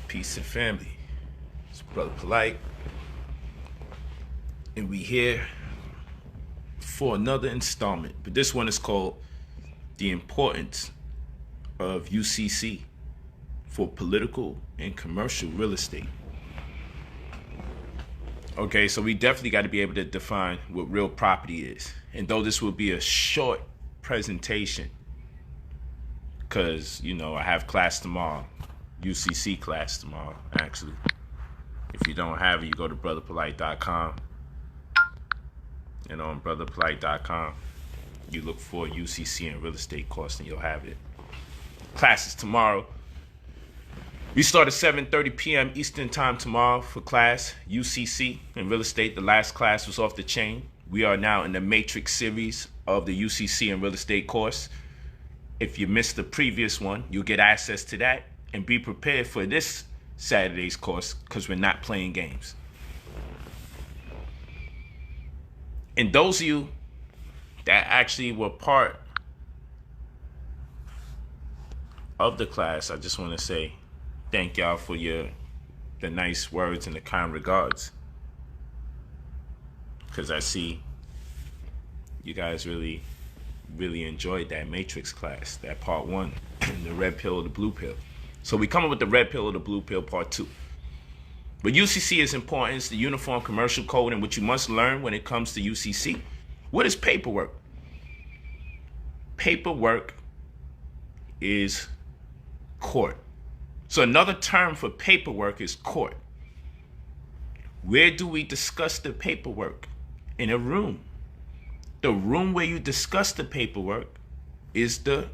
Peace and family. It's Brother Polight, and we here for another installment. But this one is called The Importance of UCC for Political and Commercial Real Estate. Okay, so we definitely got to be able to define what real property is. And though this will be a short presentation, because, I have class tomorrow, UCC class tomorrow, actually. If you don't have it, you go to brotherpolight.com. And on brotherpolight.com, you look for UCC and real estate course, and you'll have it. Classes tomorrow. We start at 7:30 p.m. Eastern Time tomorrow for class, UCC and real estate. The last class was off the chain. We are now in the Matrix series of the UCC and real estate course. If you missed the previous one, you'll get access to that. And be prepared for this Saturday's course, because we're not playing games. And those of you that actually were part of the class, I just want to say thank y'all for the nice words and the kind regards. Because I see you guys really enjoyed that Matrix class, that part 1, the red pill or the blue pill. So we come up with the red pill or the blue pill part 2. But UCC is important. It's the Uniform Commercial Code, and what you must learn when it comes to UCC. What is paperwork? Paperwork is court. So another term for paperwork is court. Where do we discuss the paperwork? In a room. The room where you discuss the paperwork is the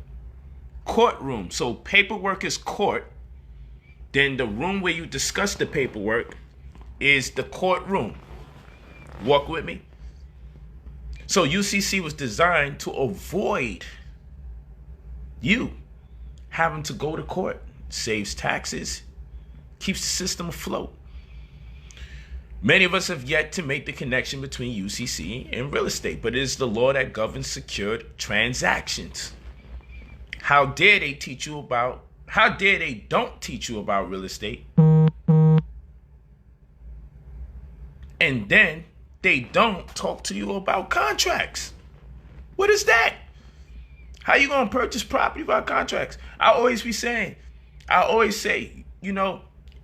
courtroom. So paperwork is court. Then the room where you discuss the paperwork is the courtroom. Walk with me. So UCC was designed to avoid you having to go to court. Saves taxes, keeps the system afloat. Many of us have yet to make the connection between UCC and real estate, but it is the law that governs secured transactions. How dare they don't teach you about real estate? And then they don't talk to you about contracts. What is that? How you gonna purchase property without contracts? I always say,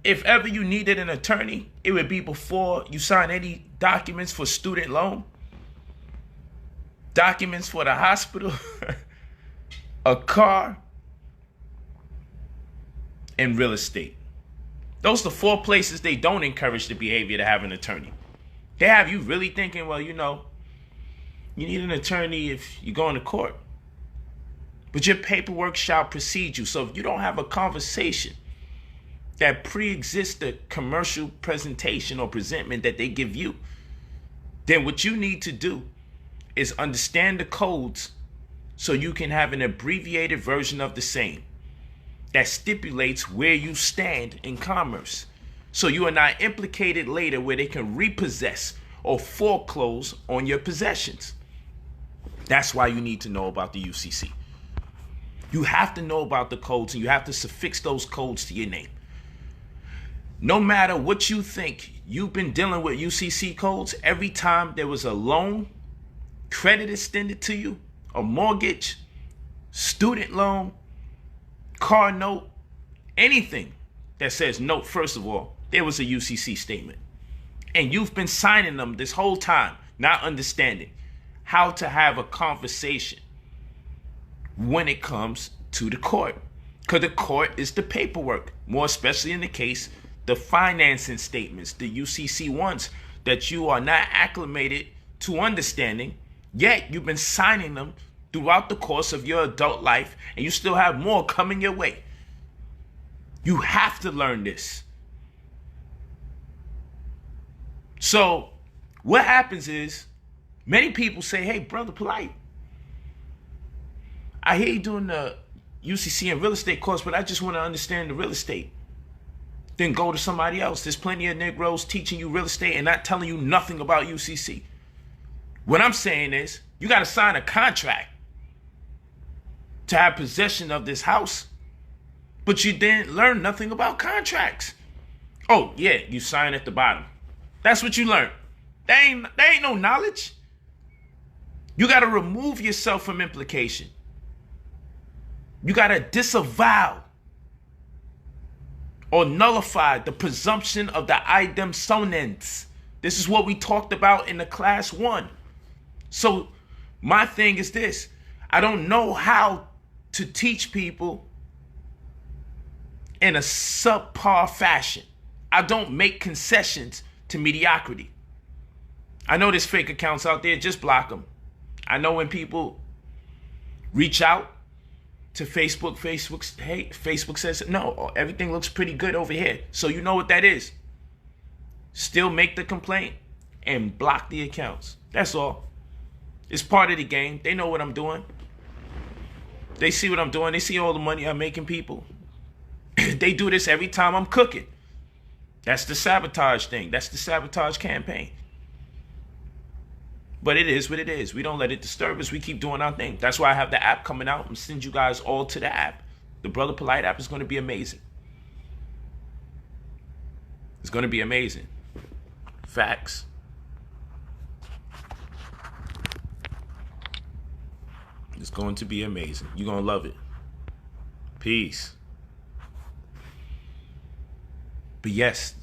if ever you needed an attorney, it would be before you sign any documents for student loan, documents for the hospital, a car, and real estate. Those are the 4 places they don't encourage the behavior to have an attorney. They have you really thinking, you need an attorney if you go into court. But your paperwork shall precede you. So if you don't have a conversation that pre-exists the commercial presentation or presentment that they give you, then what you need to do is understand the codes so you can have an abbreviated version of the same that stipulates where you stand in commerce. So you are not implicated later where they can repossess or foreclose on your possessions. That's why you need to know about the UCC. You have to know about the codes, and you have to suffix those codes to your name. No matter what you think, you've been dealing with UCC codes every time there was a loan, credit extended to you, a mortgage, student loan, car note, anything that says note. First of all, there was a UCC statement. And you've been signing them this whole time, not understanding how to have a conversation when it comes to the court. Because the court is the paperwork, more especially in the case, the financing statements, the UCC ones that you are not acclimated to understanding, yet you've been signing them throughout the course of your adult life, and you still have more coming your way. You have to learn this. So what happens is, many people say, hey, Brother Polight, I hear you doing the UCC and real estate course, but I just want to understand the real estate. Then go to somebody else. There's plenty of Negroes teaching you real estate and not telling you nothing about UCC. What I'm saying is, you got to sign a contract to have possession of this house, but you didn't learn nothing about contracts. Oh, yeah, you sign at the bottom. That's what you learn. That ain't no knowledge. You got to remove yourself from implication. You got to disavow or nullify the presumption of the idem sonens. This is what we talked about in the class 1. So my thing is this. I don't know how to teach people in a subpar fashion. I don't make concessions to mediocrity. I know there's fake accounts out there. Just block them. I know when people reach out to Facebook, Facebook says, no, everything looks pretty good over here. So you know what that is. Still make the complaint and block the accounts. That's all. It's part of the game. They know what I'm doing. They see what I'm doing. They see all the money I'm making people. They do this every time I'm cooking. That's the sabotage thing. That's the sabotage campaign. But it is what it is. We don't let it disturb us. We keep doing our thing. That's why I have the app coming out. I'm sending you guys all to the app. The Brother Polight app is going to be amazing. It's going to be amazing. Facts. It's going to be amazing. You're going to love it. Peace. But yes,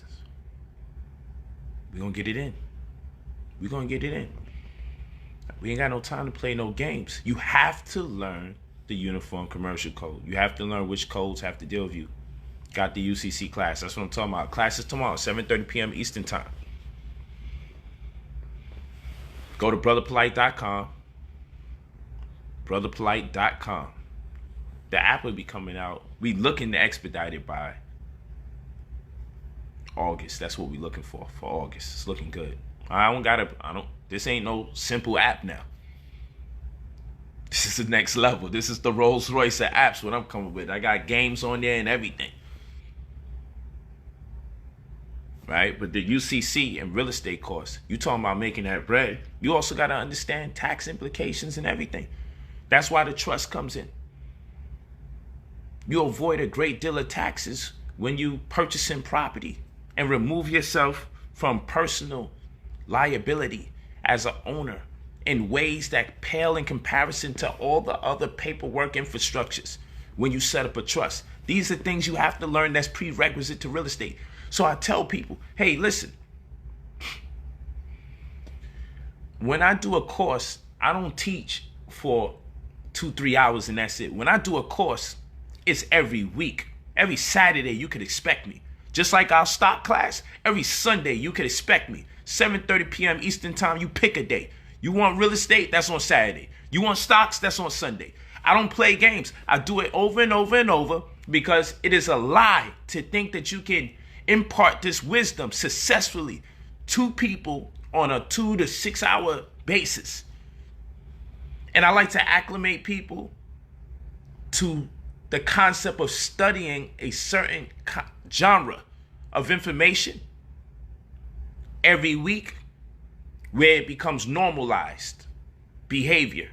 we're going to get it in. We're going to get it in. We ain't got no time to play no games. You have to learn the Uniform Commercial Code. You have to learn which codes have to deal with you. Got the UCC class. That's what I'm talking about. Class is tomorrow, 7:30 p.m. Eastern Time. Go to brotherpolight.com. brotherpolight.com. The app will be coming out. We looking to expedite it by August. That's what we looking for August. It's looking good. This ain't no simple app now. This is the next level. This is the Rolls Royce of apps, what I'm coming with. I got games on there and everything. Right? But the UCC and real estate course, you talking about making that bread. You also got to understand tax implications and everything. That's why the trust comes in. You avoid a great deal of taxes when you purchasing property and remove yourself from personal liability as an owner in ways that pale in comparison to all the other paperwork infrastructures when you set up a trust. These are things you have to learn that's prerequisite to real estate. So I tell people, hey, listen, when I do a course, I don't teach for 2-3 hours and that's it. When I do a course, it's every week. Every Saturday, you could expect me. Just like our stock class, every Sunday, you could expect me. 7:30 p.m. Eastern Time, you pick a day. You want real estate? That's on Saturday. You want stocks? That's on Sunday. I don't play games. I do it over and over and over because it is a lie to think that you can impart this wisdom successfully to people on a 2 to 6 hour basis. And I like to acclimate people to the concept of studying a certain genre of information every week where it becomes normalized behavior.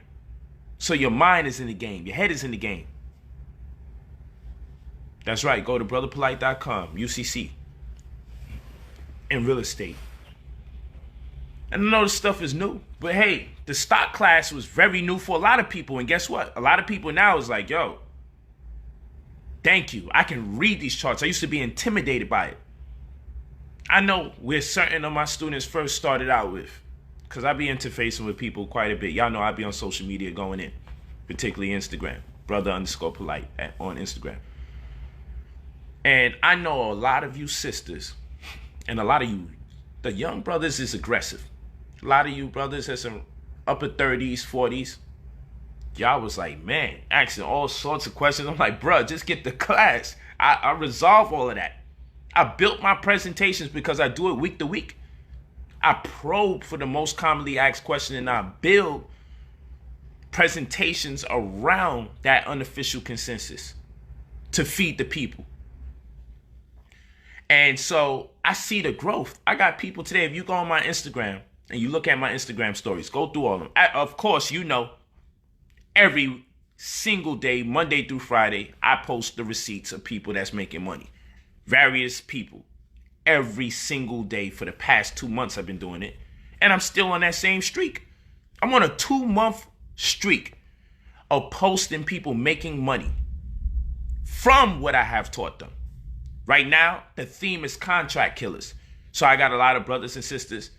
So your mind is in the game. Your head is in the game. That's right. Go to brotherpolight.com, UCC, in real estate. And I know this stuff is new, but hey, the stock class was very new for a lot of people. And guess what? A lot of people now is like, yo, thank you. I can read these charts. I used to be intimidated by it. I know where certain of my students first started out with, because I be interfacing with people quite a bit. Y'all know I be on social media going in, particularly Instagram, brother_polite on Instagram. And I know a lot of you sisters and a lot of you, the young brothers is aggressive. A lot of you brothers that's in upper 30s, 40s. Y'all was like, man, asking all sorts of questions. I'm like, bro, just get the class. I resolve all of that. I built my presentations because I do it week to week. I probe for the most commonly asked question and I build presentations around that unofficial consensus to feed the people. And so I see the growth. I got people today, if you go on my Instagram and you look at my Instagram stories, go through all of them. Of course, you know, every single day, Monday through Friday, I post the receipts of people that's making money. Various people. every single day for the past 2 months. I've been doing it. And I'm still on that same streak. I'm on a 2-month streak of posting people making money from what I have taught them. Right now, the theme is contract killers. So I got a lot of brothers and sisters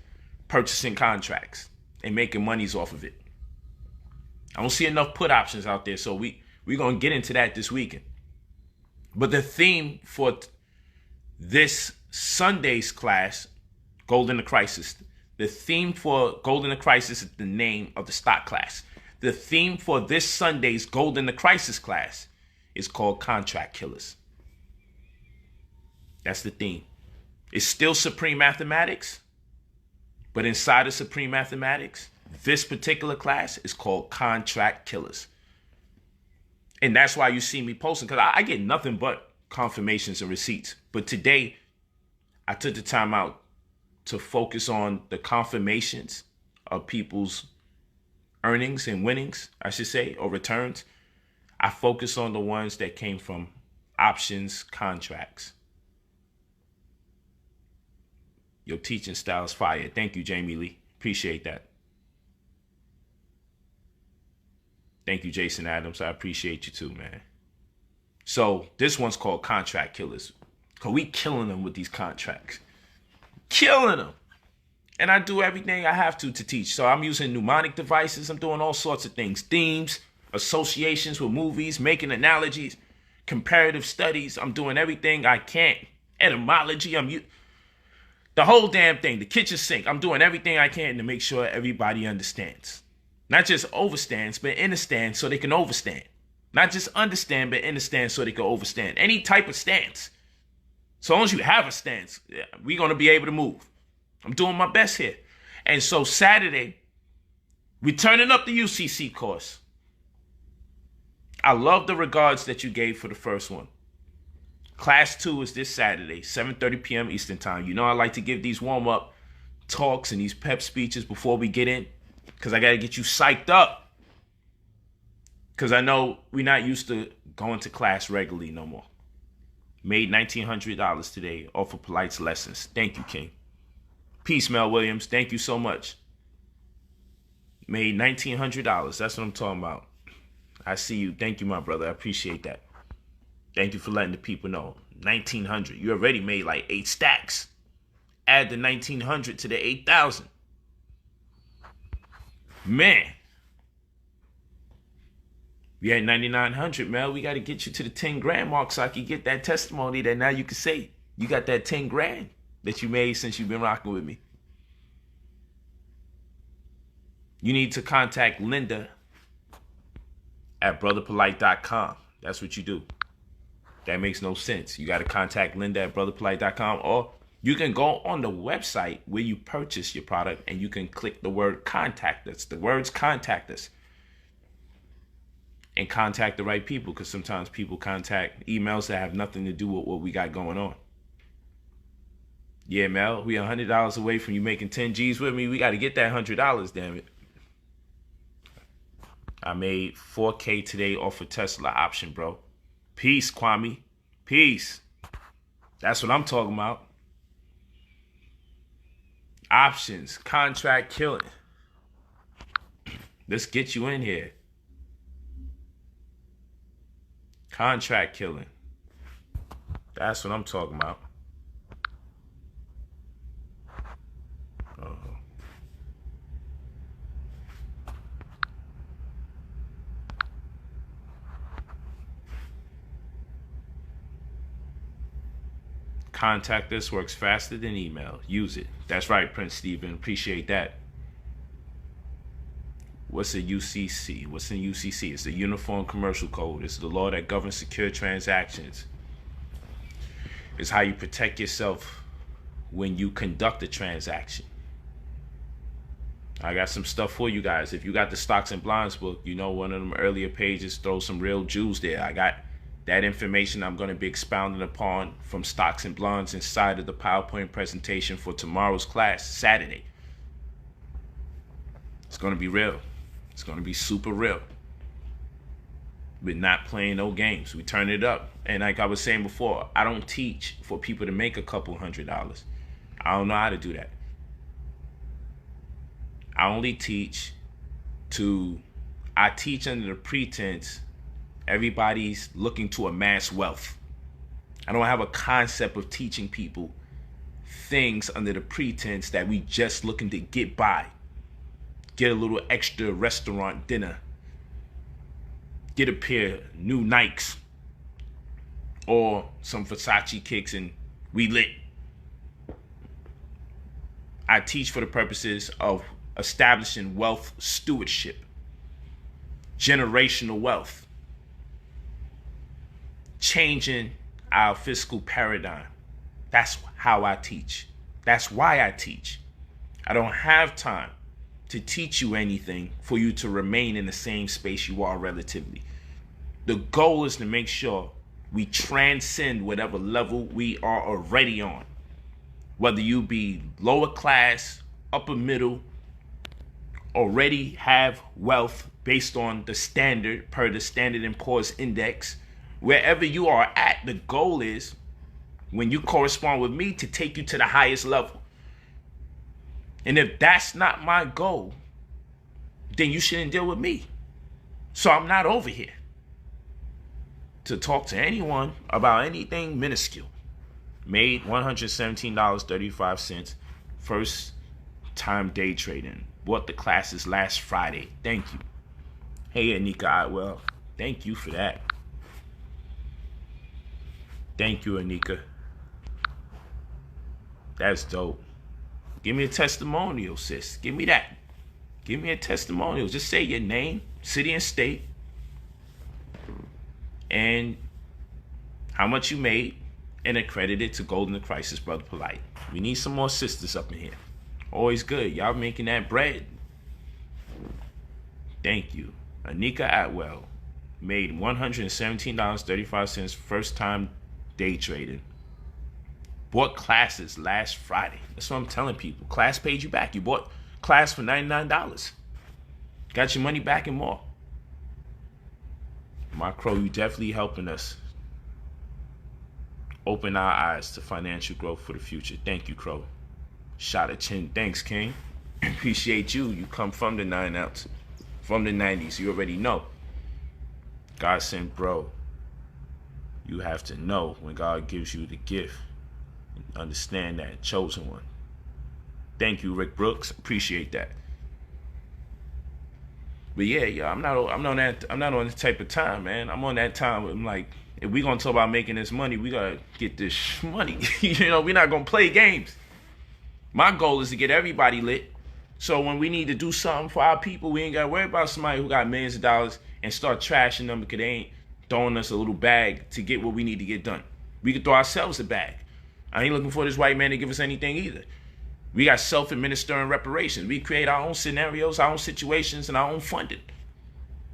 purchasing contracts and making monies off of it. I don't see enough put options out there, so we're going to get into that this weekend. But the theme for this Sunday's class, Gold in the Crisis, the theme for Gold in the Crisis is the name of the stock class. The theme for this Sunday's Gold in the Crisis class is called Contract Killers. That's the theme. It's still Supreme Mathematics, but inside of Supreme Mathematics, this particular class is called Contract Killers. And that's why you see me posting, because I get nothing but confirmations and receipts. But today, I took the time out to focus on the confirmations of people's earnings and winnings, I should say, or returns. I focus on the ones that came from options contracts. Your teaching style is fire. Thank you, Jamie Lee. Appreciate that. Thank you, Jason Adams. I appreciate you too, man. So this one's called Contract Killers. Because we killing them with these contracts. Killing them. And I do everything I have to teach. So I'm using mnemonic devices. I'm doing all sorts of things. Themes, associations with movies, making analogies, comparative studies. I'm doing everything I can. Etymology. The whole damn thing. The kitchen sink. I'm doing everything I can to make sure everybody understands. Not just overstands, but understands so they can overstand. Not just understand, but understand so they can overstand. Any type of stance. So long as you have a stance, we're going to be able to move. I'm doing my best here. And so Saturday, we're turning up the UCC course. I love the regards that you gave for the first one. Class 2 is this Saturday, 7:30 p.m. Eastern Time. You know I like to give these warm-up talks and these pep speeches before we get in. Because I got to get you psyched up. Because I know we're not used to going to class regularly no more. Made $1,900 today off of Polight's lessons. Thank you, King. Peace, Mel Williams. Thank you so much. Made $1,900. That's what I'm talking about. I see you. Thank you, my brother. I appreciate that. Thank you for letting the people know. 1,900. You already made like 8 stacks. Add the 1,900 to the 8,000. Man. We at 9,900, Mel. We got to get you to the 10 grand mark so I can get that testimony that now you can say you got that 10 grand that you made since you've been rocking with me. You need to contact Linda at brotherpolight.com. That's what you do. That makes no sense. You got to contact Linda at brotherpolight.com, or you can go on the website where you purchase your product and you can click the word contact us. The words contact us. And contact the right people, because sometimes people contact emails that have nothing to do with what we got going on. Yeah, Mel, we $100 away from you making 10 G's with me. We got to get that $100, damn it. I made $4K today off a Tesla option, bro. Peace, Kwame. Peace. That's what I'm talking about. Options, contract killing. Let's get you in here. Contract killing. That's what I'm talking about. Contact us works faster than email. Use it. That's right, Prince Steven. Appreciate that. What's a UCC? What's in UCC? It's the Uniform Commercial Code. It's the law that governs secure transactions. It's how you protect yourself when you conduct a transaction. I got some stuff for you guys. If you got the Stocks and Bonds book, you know one of them earlier pages throws some real jewels there. I got that information I'm going to be expounding upon from Stocks and Bonds inside of the PowerPoint presentation for tomorrow's class, Saturday. It's going to be real. It's going to be super real. We're not playing no games. We turn it up. And like I was saying before, I don't teach for people to make a couple $100. I don't know how to do that. I only teach I teach under the pretense everybody's looking to amass wealth. I don't have a concept of teaching people things under the pretense that we just looking to get by. Get a little extra restaurant dinner. Get a pair of new Nikes. Or some Versace kicks and we lit. I teach for the purposes of establishing wealth stewardship. Generational wealth. Changing our fiscal paradigm. That's how I teach. That's why I teach. I don't have time to teach you anything for you to remain in the same space you are relatively. The goal is to make sure we transcend whatever level we are already on. Whether you be lower class, upper middle, already have wealth based on the standard per the Standard & Poor's Index. Wherever you are at, the goal is, when you correspond with me, to take you to the highest level. And if that's not my goal, then you shouldn't deal with me. So I'm not over here to talk to anyone about anything minuscule. Made $117.35. First time day trading. Bought the classes last Friday. Thank you. Hey, Anika Otwell. Thank you for that. Thank you, Anika. That's dope. Give me a testimonial, sis. Give me that. Give me a testimonial. Just say your name, city and state, and how much you made, and accredit it to Golden Crisis, Brother Polight. We need some more sisters up in here. Always good. Y'all making that bread. Thank you. Anika Atwell made $117.35 first time day trading. Bought classes last Friday. That's what I'm telling people. Class paid you back. You bought class for $99. Got your money back and more. My Crow, you definitely helping us open our eyes to financial growth for the future. Thank you, Crow. Shot of chin. Thanks, King. Appreciate you. You come from the 9 ounce. From the 90s. You already know. God sent, bro. You have to know when God gives you the gift. Understand that. Chosen one. Thank you, Rick Brooks. Appreciate that. But yeah, I'm not on the type of time, man. I'm on that time where I'm like, if we gonna talk about making this money, we gotta get this money. You know, we're not gonna play games. My goal is to get everybody lit. So when we need to do something for our people, we ain't gotta worry about somebody who got millions of dollars and start trashing them because they ain't throwing us a little bag to get what we need to get done. We can throw ourselves a bag. I ain't looking for this white man to give us anything either. We got self-administering reparations. We create our own scenarios, our own situations, and our own funding.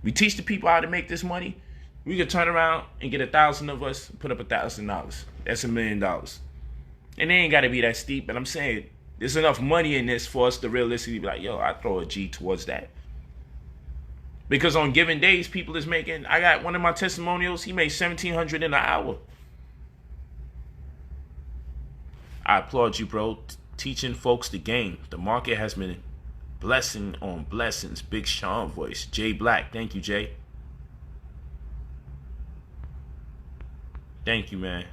We teach the people how to make this money. We can turn around and get 1,000 of us and put up $1,000. That's $1 million. And they ain't got to be that steep, but I'm saying there's enough money in this for us to realistically be like, yo, I throw a G towards that. Because on given days, people is making, I got one of my testimonials, he made $1,700 in an hour. I applaud you, bro. Teaching folks the game. The market has been blessing on blessings. Big Sean voice. Jay Black. Thank you, Jay. Thank you, man.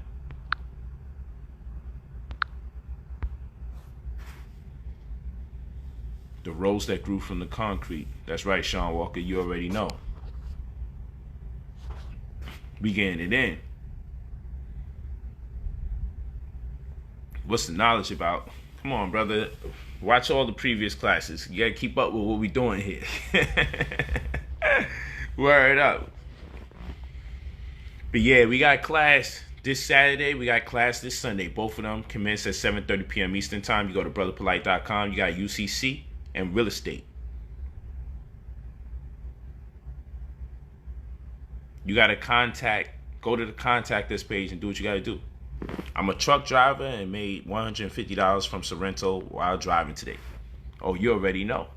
The rose that grew from the concrete. That's right, Sean Walker. You already know. We getting it in. What's the knowledge about? Come on, brother. Watch all the previous classes. You gotta keep up with what we doing here. Word up. But yeah, we got class this Saturday. We got class this Sunday. Both of them commence at 7:30 p.m. Eastern Time. You go to brotherpolight.com. You got UCC and real estate. You got to go to the contact us page and do what you got to do. I'm a truck driver and made $150 from Sorrento while driving today. Oh, you already know.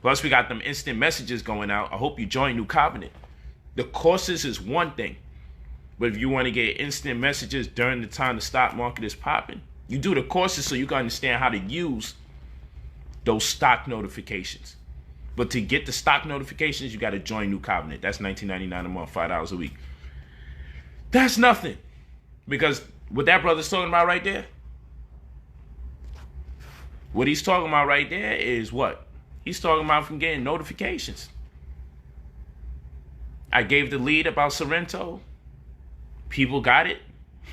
Plus, we got them instant messages going out. I hope you join New Covenant. The courses is one thing. But if you want to get instant messages during the time the stock market is popping, you do the courses so you can understand how to use those stock notifications. But to get the stock notifications, you got to join New Covenant. That's $19.99 a month, $5 a week. That's nothing. Because what that brother's talking about right there, what he's talking about right there is what? He's talking about from getting notifications. I gave the lead about Sorrento. People got it.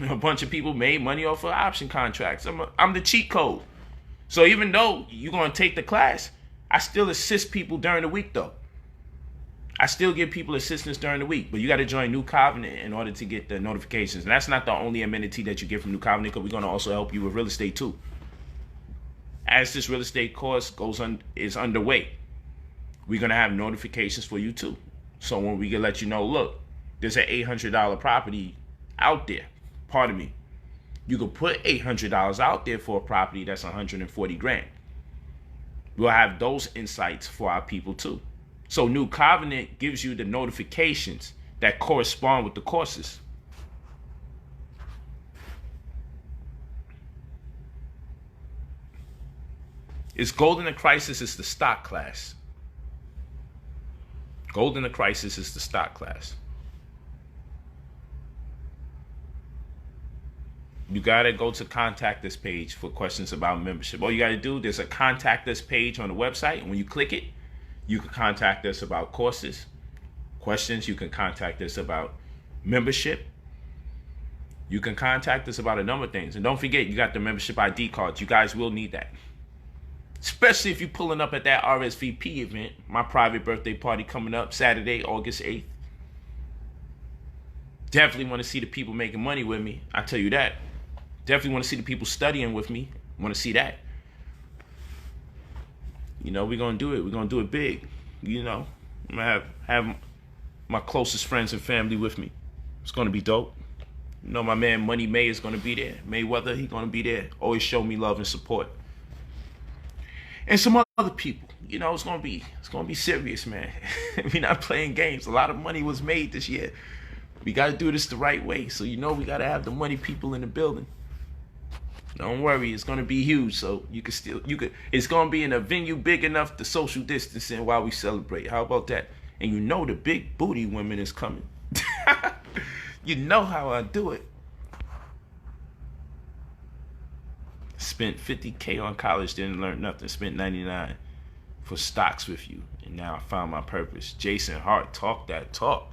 A bunch of people made money off of option contracts. I'm the cheat code. So even though you're going to take the class, I still assist people during the week, though. I still give people assistance during the week, but you got to join New Covenant in order to get the notifications. And that's not the only amenity that you get from New Covenant, because we're going to also help you with real estate, too. As this real estate course is underway, we're going to have notifications for you, too. So when we can let you know, look, there's an $800 property out there. Pardon me. You could put $800 out there for a property that's 140 grand. We'll have those insights for our people too. So New Covenant gives you the notifications that correspond with the courses. It's Gold in the Crisis is the stock class. Gold in the Crisis is the stock class. You got to go to contact us page for questions about membership. All you got to do, there's a contact us page on the website. And when you click it, you can contact us about courses, questions. You can contact us about membership. You can contact us about a number of things. And don't forget, you got the membership ID cards. You guys will need that. Especially if you're pulling up at that RSVP event, my private birthday party coming up Saturday, August 8th. Definitely want to see the people making money with me. I tell you that. Definitely want to see the people studying with me. Want to see that. You know, we're going to do it. We're going to do it big. You know, I'm going to have my closest friends and family with me. It's going to be dope. You know, my man Money May is going to be there. Mayweather, he's going to be there. Always show me love and support. And some other people. You know, it's going to be serious, man. We're not playing games. A lot of money was made this year. We got to do this the right way. So, you know, we got to have the money people in the building. Don't worry, it's going to be huge. So it's going to be in a venue big enough to social distance in while we celebrate. How about that? And you know the big booty women is coming. You know how I do it. Spent $50K on college, didn't learn nothing. Spent $99 for stocks with you. And now I found my purpose. Jason Hart, talk that talk.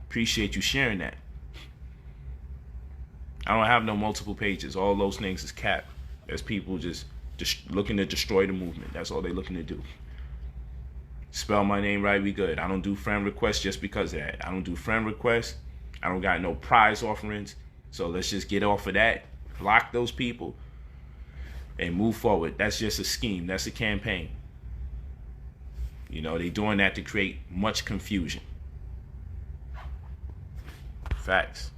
Appreciate you sharing that. I don't have no multiple pages. All those things is capped. There's people just looking to destroy the movement. That's all they're looking to do. Spell my name right, we good. I don't do friend requests just because of that. I don't do friend requests. I don't got no prize offerings. So let's just get off of that. Block those people. And move forward. That's just a scheme. That's a campaign. You know, they doing that to create much confusion. Facts.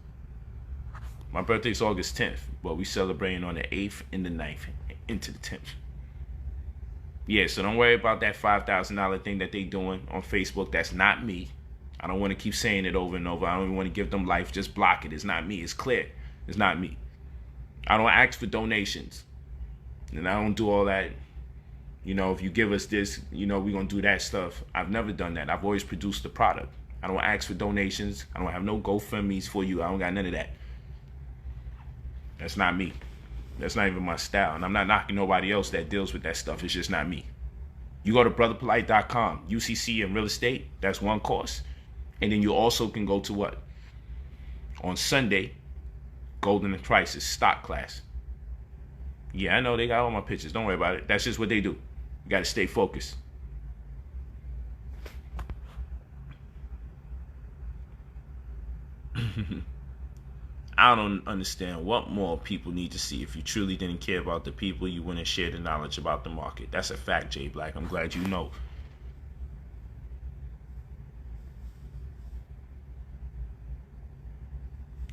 My birthday's August 10th, but we celebrating on the 8th and the 9th into the 10th. Yeah, so don't worry about that $5,000 thing that they doing on Facebook. That's not me. I don't want to keep saying it over and over. I don't even want to give them life. Just block it. It's not me. It's clear. It's not me. I don't ask for donations. And I don't do all that. You know, if you give us this, you know, we're going to do that stuff. I've never done that. I've always produced the product. I don't ask for donations. I don't have no GoFundMes for you. I don't got none of that. That's not me. That's not even my style. And I'm not knocking nobody else that deals with that stuff. It's just not me. You go to brotherpolight.com, UCC and real estate. That's one course. And then you also can go to what? On Sunday, Gold in the Crisis stock class. Yeah, I know they got all my pictures. Don't worry about it. That's just what they do. You got to stay focused. I don't understand what more people need to see. If you truly didn't care about the people, you wouldn't share the knowledge about the market. That's a fact, Jay Black. I'm glad you know.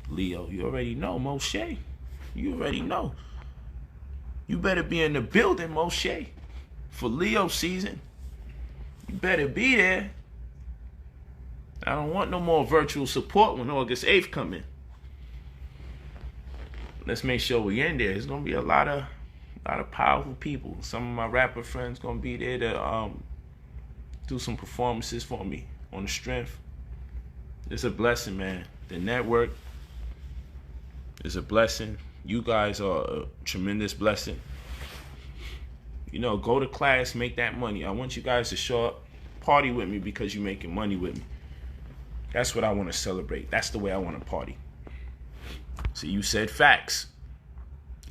Leo, you already know, Moshe. You already know. You better be in the building, Moshe, for Leo season. You better be there. I don't want no more virtual support when August 8th come in. Let's make sure we in there. There's gonna be a lot of powerful people. Some of my rapper friends gonna be there to do some performances for me on the strength. It's a blessing, man. The network is a blessing. You guys are a tremendous blessing. You know, go to class, make that money. I want you guys to show up, party with me because you're making money with me. That's what I want to celebrate. That's the way I want to party. So you said facts.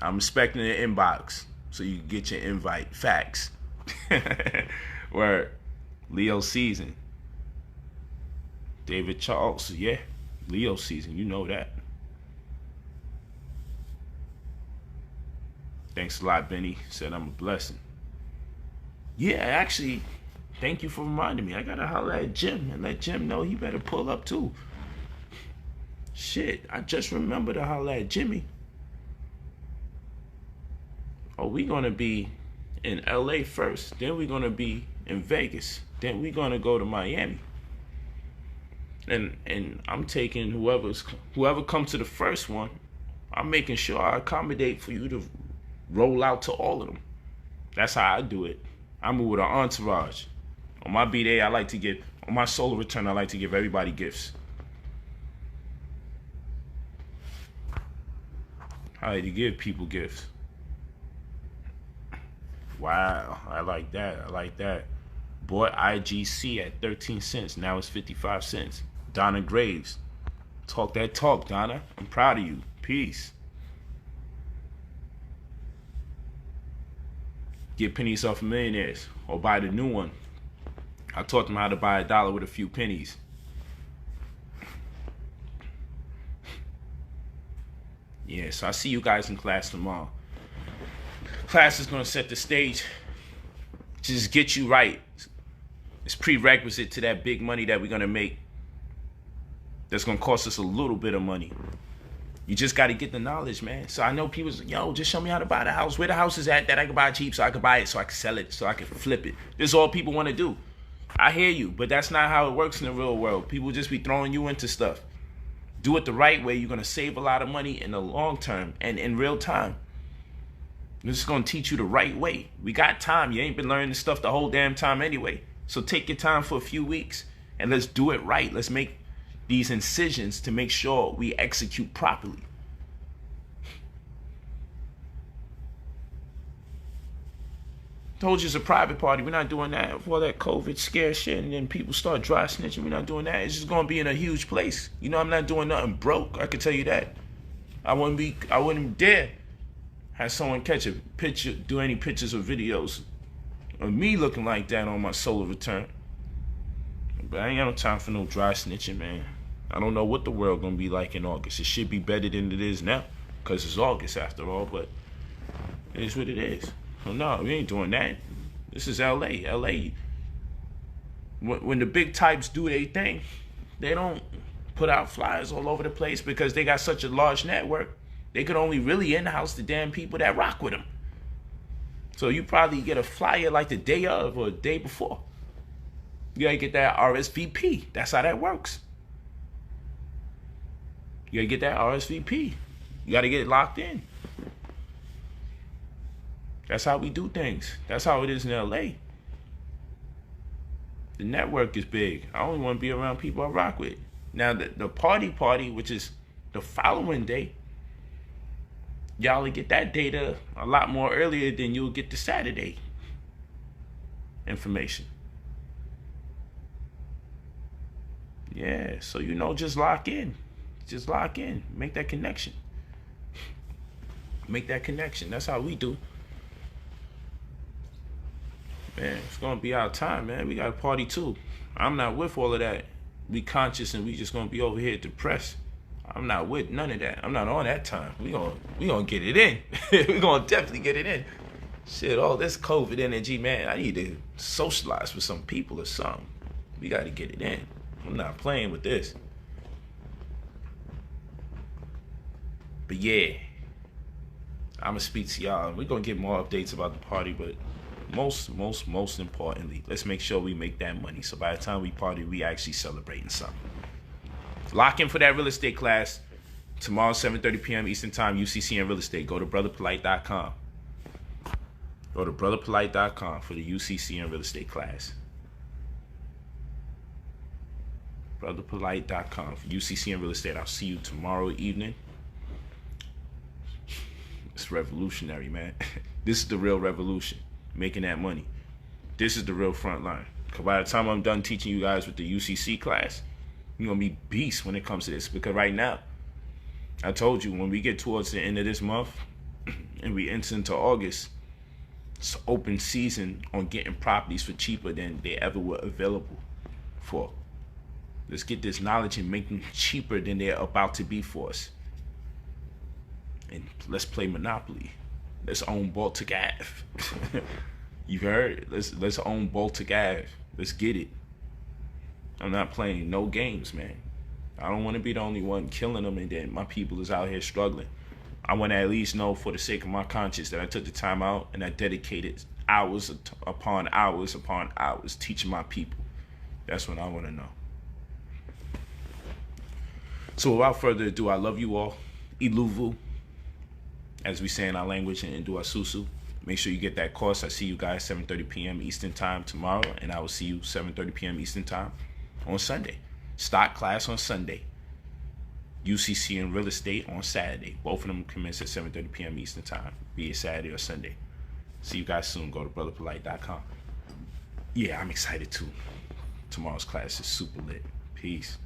I'm expecting an inbox so you can get your invite. Facts. Word. Leo season. David Charles. Yeah. Leo season. You know that. Thanks a lot, Benny. Said I'm a blessing. Yeah, actually, thank you for reminding me. I gotta holler at Jim and let Jim know he better pull up too. Shit, I just remembered to holler at Jimmy. Oh, we gonna be in LA first. Then we gonna be in Vegas. Then we gonna go to Miami. And I'm taking whoever comes to the first one, I'm making sure I accommodate for you to roll out to all of them. That's how I do it. I move with an entourage. On my B-Day, on my solo return, I like to give everybody gifts. I like to give people gifts. Wow, I like that. Bought IGC at 13 cents. Now it's 55 cents. Donna Graves. Talk that talk, Donna. I'm proud of you. Peace. Get pennies off of millionaires or buy the new one. I taught them how to buy $1 with a few pennies. Yeah, so I see you guys in class tomorrow. Class is going to set the stage. Just get you right. It's prerequisite to that big money that we're going to make. That's going to cost us a little bit of money. You just got to get the knowledge, man. So I know people say, yo, just show me how to buy the house. Where the house is at that I can buy cheap so I can buy it, so I can sell it, so I can flip it. This is all people want to do. I hear you, but that's not how it works in the real world. People just be throwing you into stuff. Do it the right way. You're going to save a lot of money in the long term and in real time. This is going to teach you the right way. We got time. You ain't been learning this stuff the whole damn time anyway. So take your time for a few weeks and let's do it right. Let's make these incisions to make sure we execute properly. Told you it's a private party. We're not doing that for all that COVID scare shit and then people start dry snitching. We're not doing that. It's just going to be in a huge place. You know, I'm not doing nothing broke. I can tell you that. I wouldn't dare have someone catch a picture, do any pictures or videos of me looking like that on my solo return. But I ain't got no time for no dry snitching, man. I don't know what the world gonna be like in August. It should be better than it is now, because it's August after all, but it is what it is. So no, we ain't doing that. This is LA. LA, when the big types do their thing, they don't put out flyers all over the place because they got such a large network. They could only really in-house the damn people that rock with them. So you probably get a flyer like the day of or the day before. You gotta get that RSVP. That's how that works. You gotta get that RSVP. You gotta get it locked in. That's how we do things. That's how it is in LA. The network is big. I only want to be around people I rock with. Now the party, which is the following day, y'all will get that data a lot more earlier than you'll get the Saturday information. Yeah, so you know, just lock in. Just lock in. Make that connection. Make that connection. That's how we do. Man, it's gonna be our time, man. We got a party too. I'm not with all of that. We conscious and we just gonna be over here depressed. I'm not with none of that. I'm not on that time. We gonna get it in. We gonna definitely get it in. Shit, all this COVID energy, man. I need to socialize with some people or something. We gotta get it in. I'm not playing with this. But yeah, I'ma speak to y'all. We're gonna get more updates about the party, but most importantly, let's make sure we make that money. So by the time we party, we actually celebrating something. Lock in for that real estate class tomorrow, 7:30 p.m. Eastern Time, UCC and real estate. Go to brotherpolight.com. Go to brotherpolight.com for the UCC and real estate class. brotherpolight.com for UCC and real estate. I'll see you tomorrow evening. It's revolutionary, man. This is the real revolution, making that money. This is the real front line. Because by the time I'm done teaching you guys with the UCC class, you're going to be beasts when it comes to this. Because right now, I told you, when we get towards the end of this month and we enter into August, it's open season on getting properties for cheaper than they ever were available for. Let's get this knowledge and make them cheaper than they're about to be for us. And let's play Monopoly. Let's own Baltic Ave. You heard? Let's own Baltic Ave. Let's get it. I'm not playing no games, man. I don't want to be the only one killing them and then my people is out here struggling. I want to at least know, for the sake of my conscience, that I took the time out and I dedicated hours upon hours upon hours teaching my people. That's what I want to know. So without further ado, I love you all. Iluvu, as we say in our language, and Nduasusu. Make sure you get that course. I see you guys 7:30 p.m. Eastern Time tomorrow, and I will see you 7:30 p.m. Eastern Time on Sunday. Stock class on Sunday. UCC and real estate on Saturday. Both of them commence at 7:30 p.m. Eastern Time, be it Saturday or Sunday. See you guys soon. Go to brotherpolight.com. Yeah, I'm excited too. Tomorrow's class is super lit. Peace.